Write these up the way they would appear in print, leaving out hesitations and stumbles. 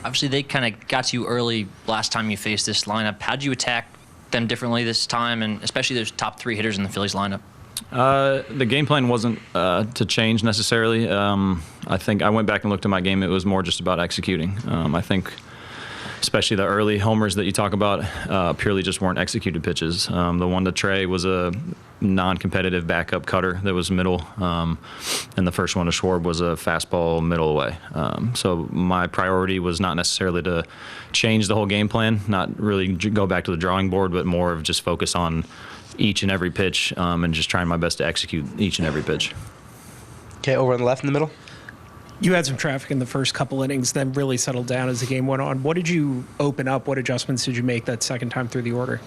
Obviously, they kind of got to you early last time you faced this lineup. How did you attack them differently this time, and especially those top 3 hitters in the Phillies lineup? The game plan wasn't to change necessarily. I think I went back and looked at my game. It was more just about executing. I think especially the early homers that you talk about purely just weren't executed pitches. The one to Trey was a non-competitive backup cutter that was middle, and the first one to Schwarb was a fastball middle away. So my priority was not necessarily to change the whole game plan, not really go back to the drawing board, but more of just focus on each and every pitch and just trying my best to execute each and every pitch. Okay, over on the left in the middle. You had some traffic in the first couple innings, then really settled down as the game went on. What did you open up? What adjustments did you make that second time through the order?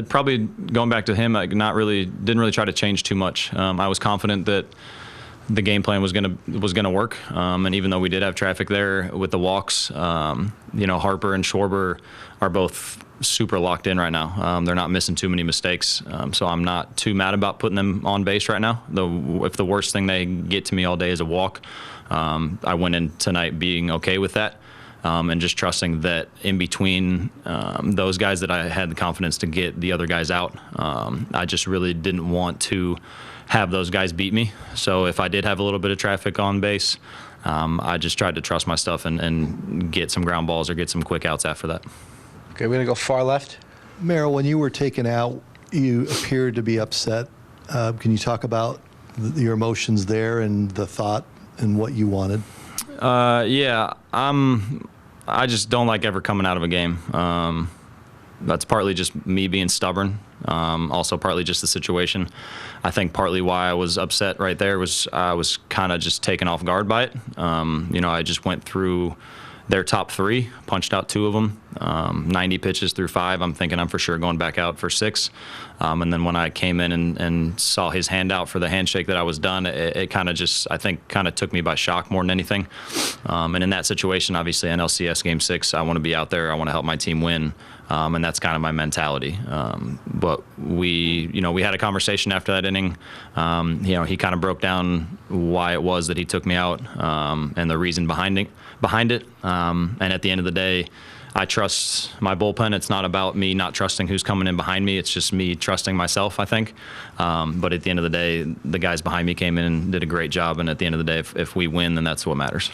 Probably going back to him, didn't really try to change too much. I was confident that the game plan was gonna work, and even though we did have traffic there with the walks, Harper and Schwarber are both super locked in right now. They're not missing too many mistakes, so I'm not too mad about putting them on base right now. Though if the worst thing they get to me all day is a walk, I went in tonight being okay with that. And just trusting that in between those guys that I had the confidence to get the other guys out. I just really didn't want to have those guys beat me. So if I did have a little bit of traffic on base, I just tried to trust my stuff and get some ground balls or get some quick outs after that. Okay, we're going to go far left. Merrill, when you were taken out, you appeared to be upset. Can you talk about your emotions there and the thought and what you wanted? Yeah, I just don't like ever coming out of a game. That's partly just me being stubborn. Also partly just the situation. I think partly why I was upset right there was I was kind of just taken off guard by it. I just went through their top 3, punched out 2 of them, 90 pitches through 5. I'm thinking I'm for sure going back out for 6. And then when I came in and saw his hand out for the handshake that I was done, it kind of just, I think, kind of took me by shock more than anything. And in that situation, obviously, NLCS Game 6, I want to be out there. I want to help my team win. And that's kind of my mentality. But we had a conversation after that inning. He kind of broke down why it was that he took me out and the reason behind it. And at the end of the day, I trust my bullpen. It's not about me not trusting who's coming in behind me. It's just me trusting myself, I think. But at the end of the day, the guys behind me came in and did a great job. And at the end of the day, if we win, then that's what matters.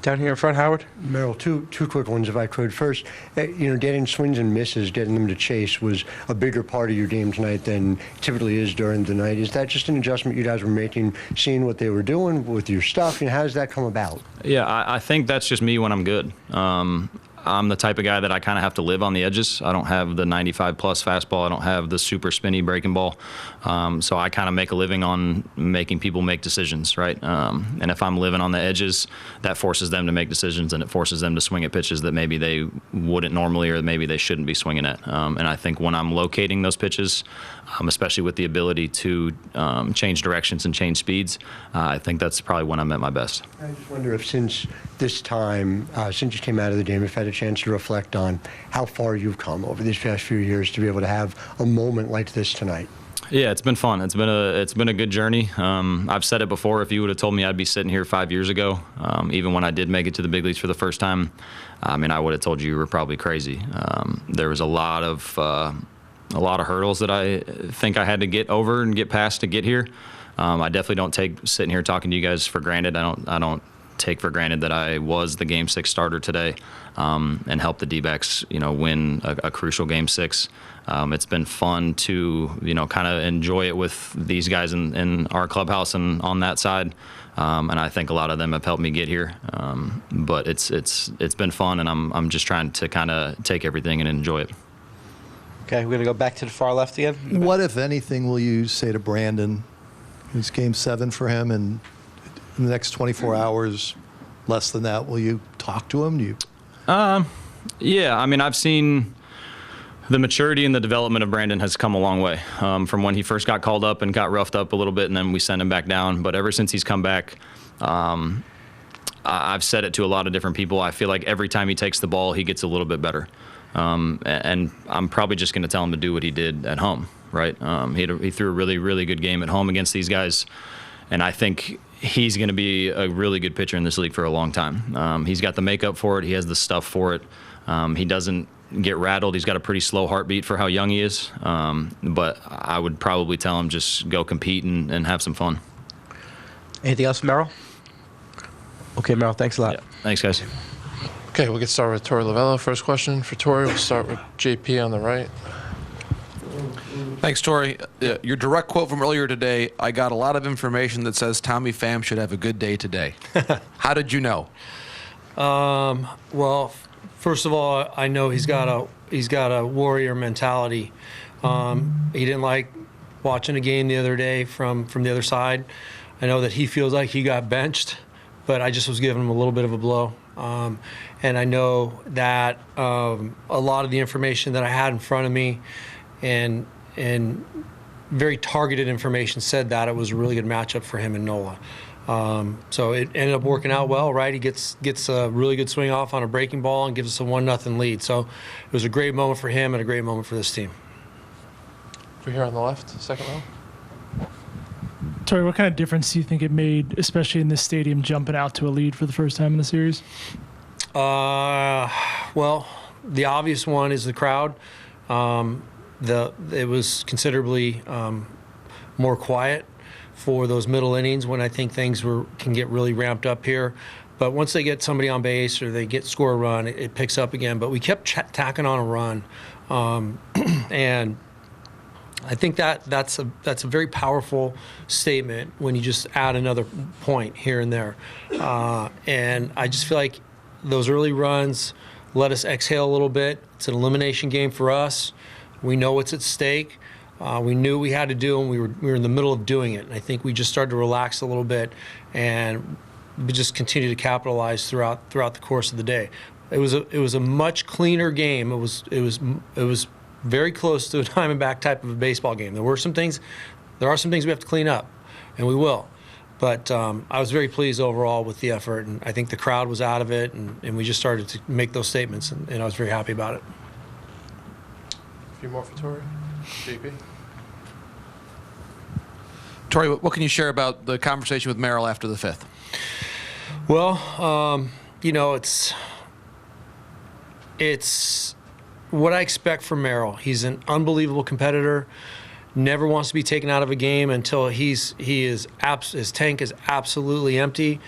Down here in front, Howard. Merrill, two quick ones if I could. First, getting swings and misses, getting them to chase was a bigger part of your game tonight than typically is during the night. Is that just an adjustment you guys were making, seeing what they were doing with your stuff? How does that come about? Yeah, I think that's just me when I'm good. I'm the type of guy that I kind of have to live on the edges. I don't have the 95-plus fastball. I don't have the super spinny breaking ball. So I kind of make a living on making people make decisions, right? And if I'm living on the edges, that forces them to make decisions, and it forces them to swing at pitches that maybe they wouldn't normally or maybe they shouldn't be swinging at. And I think when I'm locating those pitches, especially with the ability to change directions and change speeds, I think that's probably when I'm at my best. I just wonder if since this time, since you came out of the game, if you had a chance to reflect on how far you've come over these past few years to be able to have a moment like this tonight. Yeah, it's been fun. It's been a good journey. I've said it before. If you would have told me I'd be sitting here 5 years ago, even when I did make it to the big leagues for the first time, I would have told you were probably crazy. There was a lot of hurdles that I think I had to get over and get past to get here. I definitely don't take sitting here talking to you guys for granted. I don't take for granted that I was the Game 6 starter today and helped the Dbacks, win a crucial Game 6. It's been fun to, kind of enjoy it with these guys in our clubhouse and on that side. And I think a lot of them have helped me get here. But it's been fun, and I'm just trying to kind of take everything and enjoy it. Okay, we're going to go back to the far left again. What, if anything, will you say to Brandon? It's Game 7 for him, and in the next 24 hours, less than that, will you talk to him? Yeah, I've seen the maturity and the development of Brandon has come a long way from when he first got called up and got roughed up a little bit, and then we sent him back down. But ever since he's come back, I've said it to a lot of different people. I feel like every time he takes the ball, he gets a little bit better. And I'm probably just going to tell him to do what he did at home, right? He threw a really, really good game at home against these guys. And I think he's going to be a really good pitcher in this league for a long time. He's got the makeup for it. He has the stuff for it. He doesn't get rattled. He's got a pretty slow heartbeat for how young he is. But I would probably tell him just go compete and have some fun. Anything else, Merrill? Okay, Merrill, thanks a lot. Yeah. Thanks, guys. Okay, we'll get started with Torey Lovullo. First question for Torey. We'll start with JP on the right. Thanks, Torey. Your direct quote from earlier today, I got a lot of information that says Tommy Pham should have a good day today. How did you know? Well, first of all, I know he's got a warrior mentality. He didn't like watching a game the other day from the other side. I know that he feels like he got benched, but I just was giving him a little bit of a blow. And I know that a lot of the information that I had in front of me and very targeted information said that it was a really good matchup for him and Nola. So it ended up working out well, right? He gets a really good swing off on a breaking ball and gives us a 1-0 lead. So it was a great moment for him and a great moment for this team. We're here on the left, second row. Torey, what kind of difference do you think it made, especially in this stadium, jumping out to a lead for the first time in the series? Well, the obvious one is the crowd. It was considerably more quiet for those middle innings when I think things can get really ramped up here. But once they get somebody on base or they score a run, it picks up again. But we kept tacking on a run, and I think that's a very powerful statement when you just add another point here and there. And I just feel like those early runs let us exhale a little bit. It's an elimination game for us. We know what's at stake. We knew we had to do, and we were in the middle of doing it. And I think we just started to relax a little bit, and we just continued to capitalize throughout the course of the day. It was a much cleaner game. It was very close to a Diamondback type of a baseball game. There are some things we have to clean up, and we will. But I was very pleased overall with the effort, and I think the crowd was out of it, and we just started to make those statements, and I was very happy about it. A few more for Torey. JP. Torey, what can you share about the conversation with Merrill after the fifth? Well, it's what I expect from Merrill. He's an unbelievable competitor. Never wants to be taken out of a game until his tank is absolutely empty.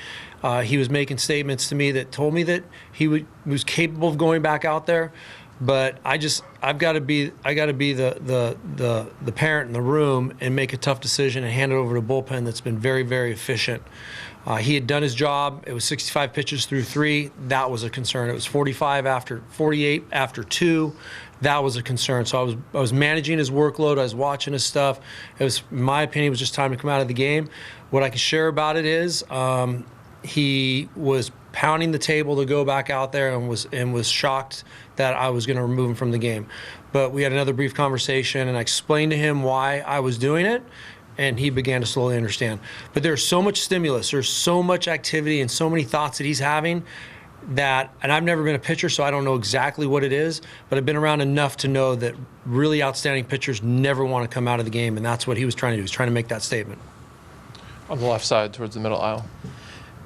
He was making statements to me that told me that he was capable of going back out there, but I've got to be the parent in the room and make a tough decision and hand it over to bullpen that's been very, very efficient. He had done his job. It was 65 pitches through 3. That was a concern. It was 48 after 2. That was a concern. So I was managing his workload. I was watching his stuff. It was, in my opinion, it was just time to come out of the game. What I can share about it is he was pounding the table to go back out there and was shocked that I was going to remove him from the game. But we had another brief conversation, and I explained to him why I was doing it, and he began to slowly understand. But there's so much stimulus, there's so much activity and so many thoughts that he's having that, and I've never been a pitcher, so I don't know exactly what it is, but I've been around enough to know that really outstanding pitchers never want to come out of the game, and that's what he was trying to do. He was trying to make that statement. On the left side, towards the middle aisle.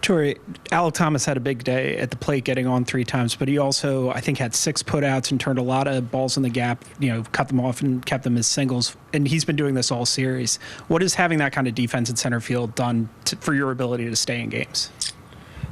Torey, Alec Thomas had a big day at the plate, getting on 3 times, but he also, I think, had 6 putouts and turned a lot of balls in the gap, cut them off and kept them as singles. And he's been doing this all series. What has having that kind of defense in center field done for your ability to stay in games?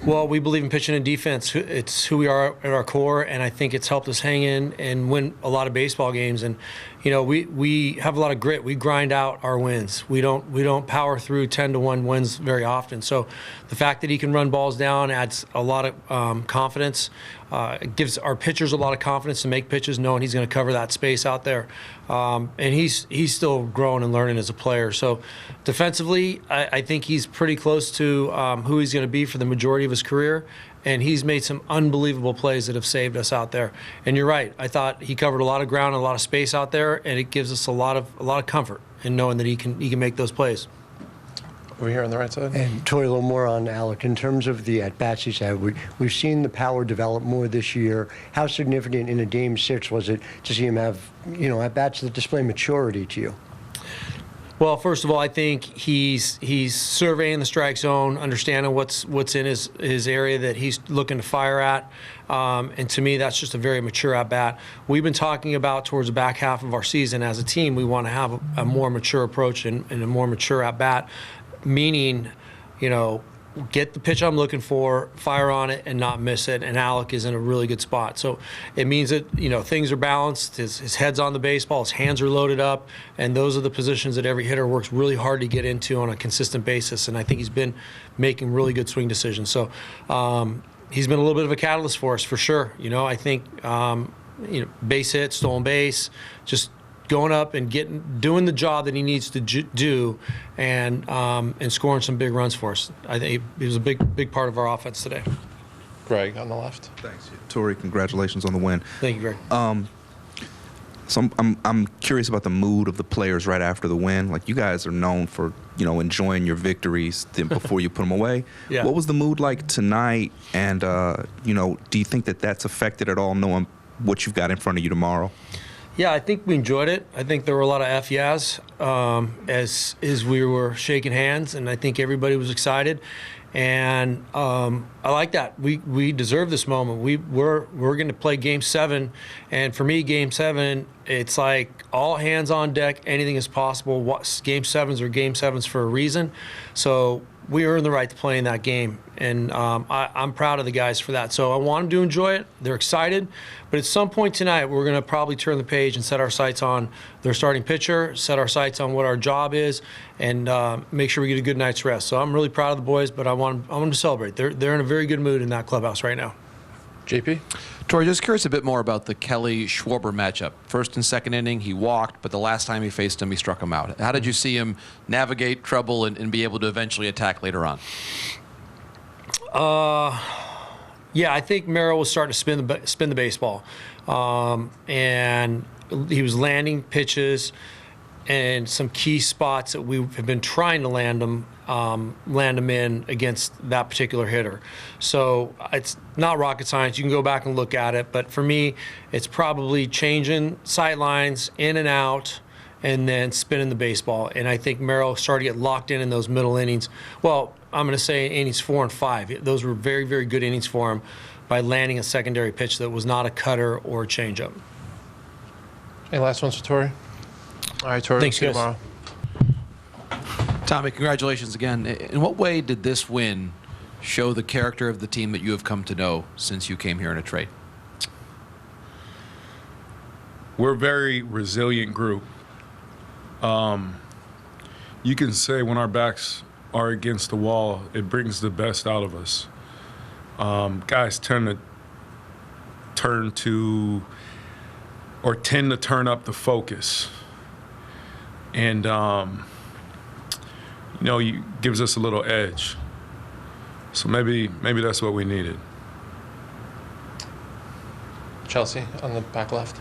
Well, we believe in pitching and defense. It's who we are at our core, and I think it's helped us hang in and win a lot of baseball games. And we have a lot of grit. We grind out our wins. We don't power through 10-1 wins very often. So the fact that he can run balls down adds a lot of confidence. It gives our pitchers a lot of confidence to make pitches, knowing he's going to cover that space out there. And he's still growing and learning as a player. So defensively, I think he's pretty close to who he's going to be for the majority of his career. And he's made some unbelievable plays that have saved us out there. And you're right. I thought he covered a lot of ground and a lot of space out there, and it gives us a lot of comfort in knowing that he can make those plays. Over here on the right side. And Torey, a little more on Alec. In terms of the at-bats he's had, we've seen the power develop more this year. How significant in a Game 6 was it to see him have, at-bats that display maturity to you? Well, first of all, I think he's surveying the strike zone, understanding what's in his area that he's looking to fire at, and to me, that's just a very mature at bat. We've been talking about towards the back half of our season as a team, we want to have a more mature approach and a more mature at bat, meaning, get the pitch I'm looking for, fire on it, and not miss it. And Alec is in a really good spot. So it means that, things are balanced. His head's on the baseball, his hands are loaded up, and those are the positions that every hitter works really hard to get into on a consistent basis. And I think he's been making really good swing decisions. So he's been a little bit of a catalyst for us, for sure. I think, base hit, stolen base, just going up and doing the job that he needs to do, and scoring some big runs for us. I think he was a big part of our offense today. Greg on the left. Thanks, Torey. Congratulations on the win. Thank you, Greg. So I'm curious about the mood of the players right after the win. Like, you guys are known for enjoying your victories before you put them away. Yeah. What was the mood like tonight? And do you think that that's affected at all, knowing what you've got in front of you tomorrow? Yeah, I think we enjoyed it. I think there were a lot of F yeahs as we were shaking hands, and I think everybody was excited. And I like that. We deserve this moment. We're going to play Game 7, and for me, Game 7, it's like all hands on deck. Anything is possible. Game 7s are Game 7s for a reason. So we earned the right to play in that game, and I'm proud of the guys for that. So I want them to enjoy it. They're excited, but at some point tonight, we're going to probably turn the page and set our sights on their starting pitcher, set our sights on what our job is, and make sure we get a good night's rest. So I'm really proud of the boys, but I want them to celebrate. They're in a very good mood in that clubhouse right now. JP? Torey, just curious a bit more about the Kelly-Schwarber matchup. First and second inning, he walked, but the last time he faced him, he struck him out. How did you see him navigate trouble and be able to eventually attack later on? Yeah, I think Merrill was starting to spin the baseball, and he was landing pitches and some key spots that we have been trying to land them in against that particular hitter. So it's not rocket science. You can go back and look at it, but for me, it's probably changing sight lines in and out, and then spinning the baseball. And I think Merrill started to get locked in those middle innings. Well, I'm going to say innings 4 and 5. Those were very, very good innings for him by landing a secondary pitch that was not a cutter or a changeup. Any last ones for Torey? All right, Torey. Thanks, see you guys. tomorrow. Tommy, congratulations again. In what way did this win show the character of the team that you have come to know since you came here in a trade? We're a very resilient group. You can say when our backs are against the wall, it brings the best out of us. Guys tend to turn up the focus. And, gives us a little edge. So maybe that's what we needed. Chelsea on the back left.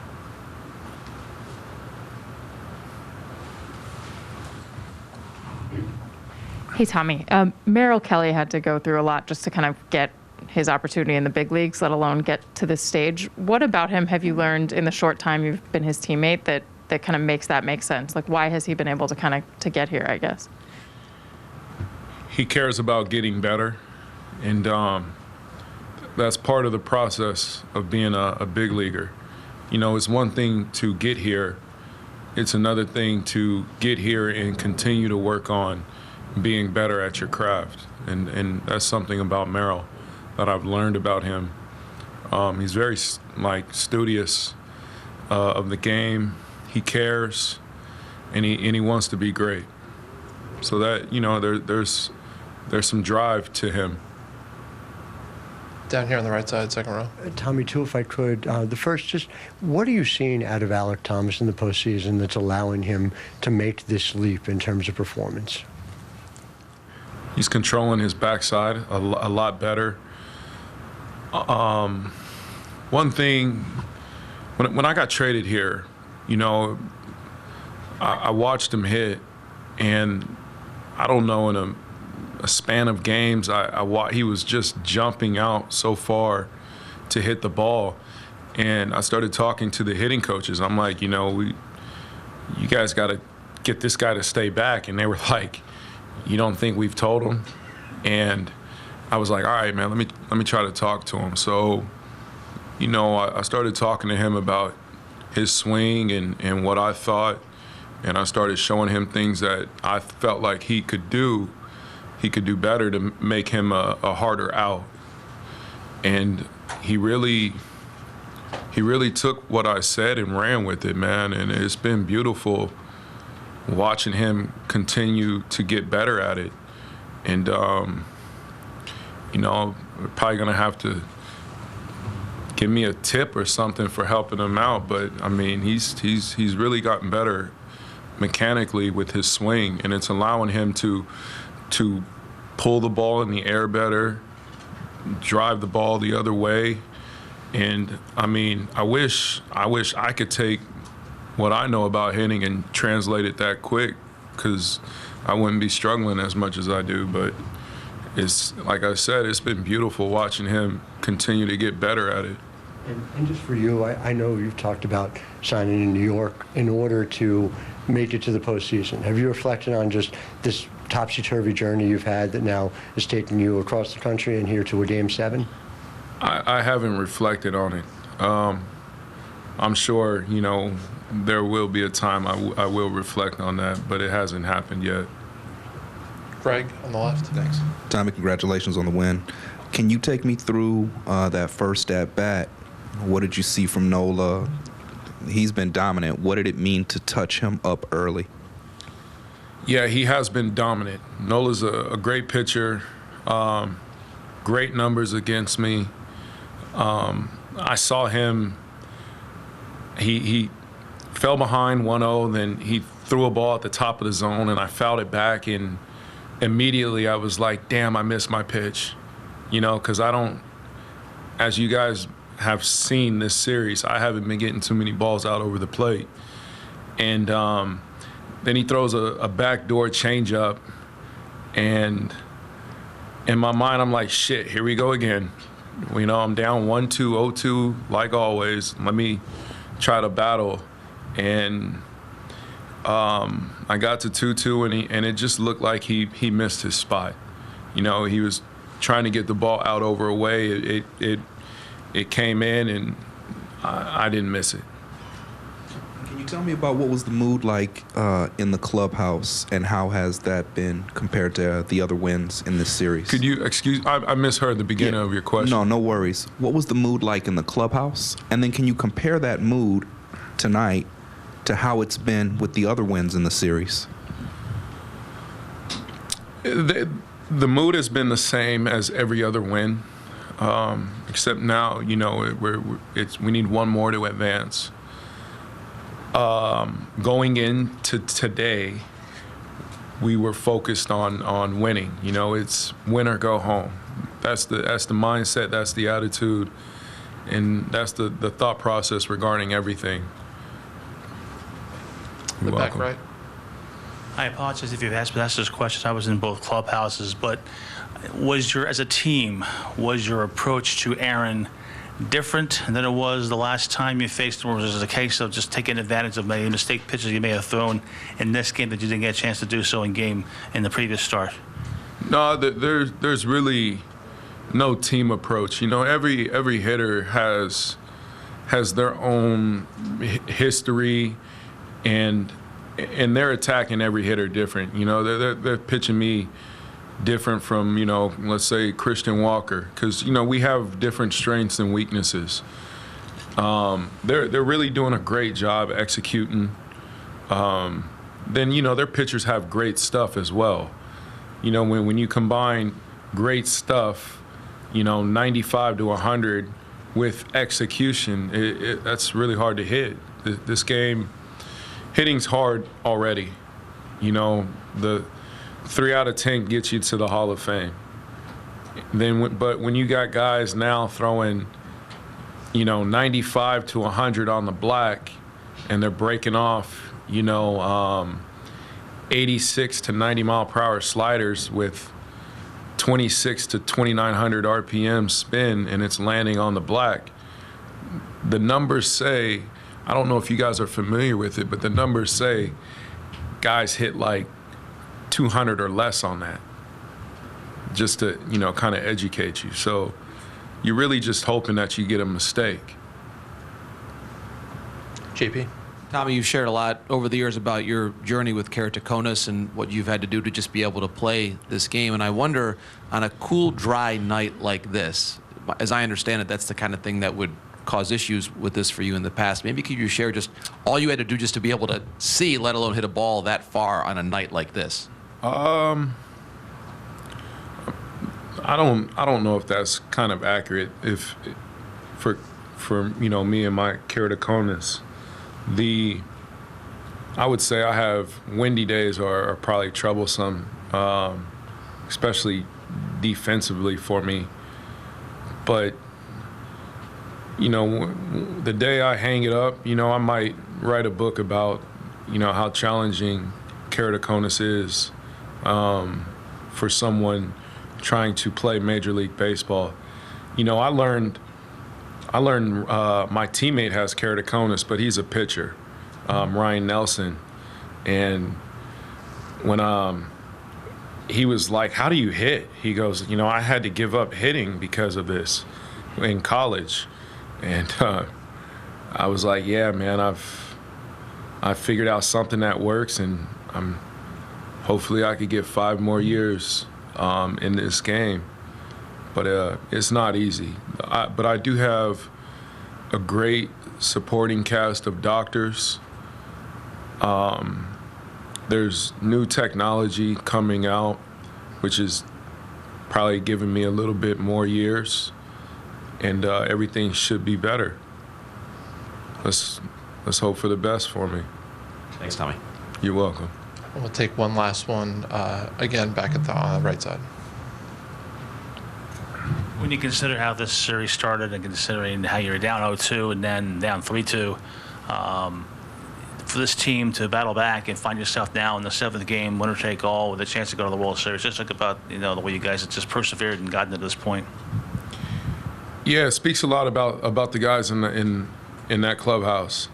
Hey, Tommy. Merrill Kelly had to go through a lot just to kind of get his opportunity in the big leagues, let alone get to this stage. What about him have you learned in the short time you've been his teammate that kind of makes that make sense? Like, why has he been able to to get here, I guess? He cares about getting better, and that's part of the process of being a big leaguer. It's one thing to get here. It's another thing to get here and continue to work on being better at your craft. And that's something about Merrill that I've learned about him. He's very studious of the game. He cares, and he wants to be great. So that there's some drive to him. Down here on the right side, second row. Tommy, too, if I could. The first, just what are you seeing out of Alec Thomas in the postseason that's allowing him to make this leap in terms of performance? He's controlling his backside a lot better. One thing, when I got traded here, I watched him hit, and I don't know, in a span of games, he was just jumping out so far to hit the ball. And I started talking to the hitting coaches. I'm like, you guys got to get this guy to stay back. And they were like, you don't think we've told him? And I was like, all right, man, let me try to talk to him. So, you know, I started talking to him about his swing and what I thought, and I started showing him things that I felt like he could do better to make him a harder out. And he really took what I said and ran with it, man. And it's been beautiful watching him continue to get better at it. And, you know, we're probably going to have to give me a tip or something for helping him out. But, I mean, he's really gotten better mechanically with his swing, and it's allowing him to pull the ball in the air better, drive the ball the other way. And I mean, I wish I could take what I know about hitting and translate it that quick, because I wouldn't be struggling as much as I do. But it's, like I said, it's been beautiful watching him continue to get better at it. And just for you, I know you've talked about signing in New York in order to make it to the postseason. Have you reflected on just this topsy-turvy journey you've had that now is taking you across the country and here to a Game 7? I haven't reflected on it. I'm sure, you know, there will be a time I will reflect on that, but it hasn't happened yet. Greg, on the left. Thanks. Tommy, congratulations on the win. Can you take me through that first at-bat? What did you see from Nola? He's been dominant. What did it mean to touch him up early? Yeah, he has been dominant. Nola's a great pitcher, great numbers against me. I saw him, he fell behind 1-0, then he threw a ball at the top of the zone, and I fouled it back, and immediately I was like, damn, I missed my pitch. You know, because I don't, as you guys have seen this series, I haven't been getting too many balls out over the plate. And then he throws a backdoor changeup, and in my mind, I'm like, shit, here we go again. You know, I'm down 1-2, 0-2, like always. Let me try to battle. And I got to 2-2, and it just looked like he missed his spot. You know, he was trying to get the ball out over a way. It came in, and I didn't miss it. Can you tell me about what was the mood like in the clubhouse, and how has that been compared to the other wins in this series? Could you I misheard the beginning of your question. No worries. What was the mood like in the clubhouse? And then can you compare that mood tonight to how it's been with the other wins in the series? The mood has been the same as every other win, except now, you know, we need one more to advance. Going into today, we were focused on winning. You know, it's win or go home. That's the mindset, that's the attitude, and that's the thought process regarding everything. You're welcome. Back right. I apologize if you've asked this question. I was in both clubhouses, but as a team, was your approach to Aaron different than it was the last time you faced him, or was it a case of just taking advantage of maybe mistake pitches you may have thrown in this game that you didn't get a chance to do so in the previous start? No, there's really no team approach. You know, every hitter has their own history, and they're attacking every hitter different. You know, they're pitching me different from, you know, let's say Christian Walker, because, you know, we have different strengths and weaknesses. They're really doing a great job executing. Then, you know, their pitchers have great stuff as well. You know, when you combine great stuff, you know, 95 to 100 with execution, that's really hard to hit. This game, hitting's hard already. You know, the 3 out of 10 gets you to the Hall of Fame. But when you got guys now throwing, you know, 95 to 100 on the black, and they're breaking off, you know, 86 to 90 mile per hour sliders with 26 to 2,900 RPM spin, and it's landing on the black. The numbers say, I don't know if you guys are familiar with it, but the numbers say guys hit like 200 or less on that, just to, you know, kind of educate you. So you're really just hoping that you get a mistake. JP? Tommy, you've shared a lot over the years about your journey with keratoconus and what you've had to do to just be able to play this game. And I wonder, on a cool, dry night like this, as I understand it, that's the kind of thing that would cause issues with this for you in the past. Maybe could you share just all you had to do just to be able to see, let alone hit a ball that far on a night like this? I don't know if that's kind of accurate. If for you know, me and my keratoconus, I would say I have windy days are probably troublesome, especially defensively for me. But you know, the day I hang it up, you know, I might write a book about, you know, how challenging keratoconus is for someone trying to play Major League Baseball. You know, I learned my teammate has keratoconus, but he's a pitcher, Ryan Nelson. And when he was like, "How do you hit?" He goes, "You know, I had to give up hitting because of this in college." And I was like, "Yeah, man, I've figured out something that works, and hopefully I could get 5 more years in this game." But it's not easy. But I do have a great supporting cast of doctors. There's new technology coming out, which is probably giving me a little bit more years, and everything should be better. Let's hope for the best for me. Thanks, Tommy. You're welcome. We'll take one last one, again, back at the right side. When you consider how this series started and considering how you're down 0-2 and then down 3-2, for this team to battle back and find yourself now in the 7th game, winner take all, with a chance to go to the World Series, just think about, you know, the way you guys have just persevered and gotten to this point. Yeah, it speaks a lot about the guys in that clubhouse,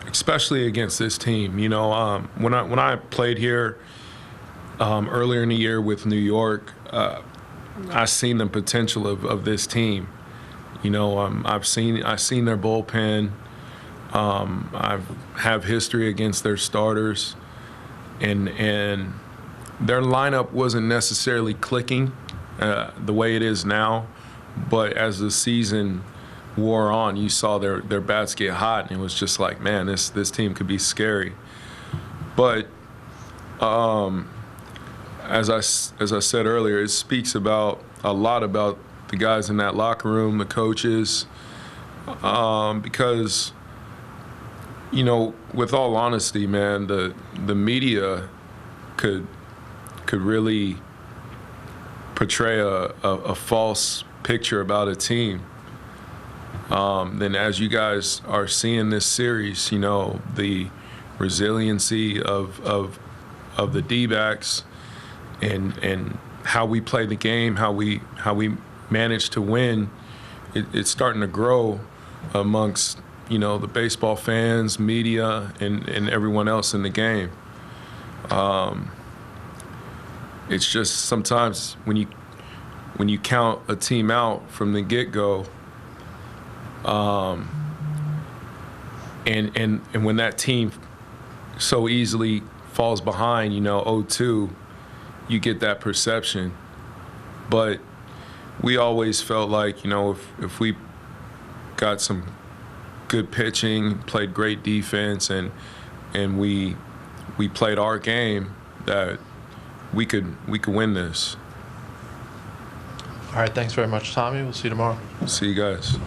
especially against this team. You know, when I played here earlier in the year with New York, I seen the potential of this team. You know, I've seen their bullpen. I have history against their starters, and their lineup wasn't necessarily clicking the way it is now. But as the season wore on, you saw their bats get hot, and it was just like, man, this team could be scary. But as I said earlier, it speaks a lot about the guys in that locker room, the coaches, because, you know, with all honesty, man, the media could really portray a false picture about a team. Then as you guys are seeing this series, you know, the resiliency of the Dbacks and how we play the game, how we manage to win, it's starting to grow amongst, you know, the baseball fans, media, and everyone else in the game. It's just sometimes when you count a team out from the get-go, and when that team so easily falls behind, you know, 0-2, you get that perception. But we always felt like, you know, if we got some good pitching, played great defense, and we played our game, that we could win this. All right, thanks very much, Tommy. We'll see you tomorrow. See you guys.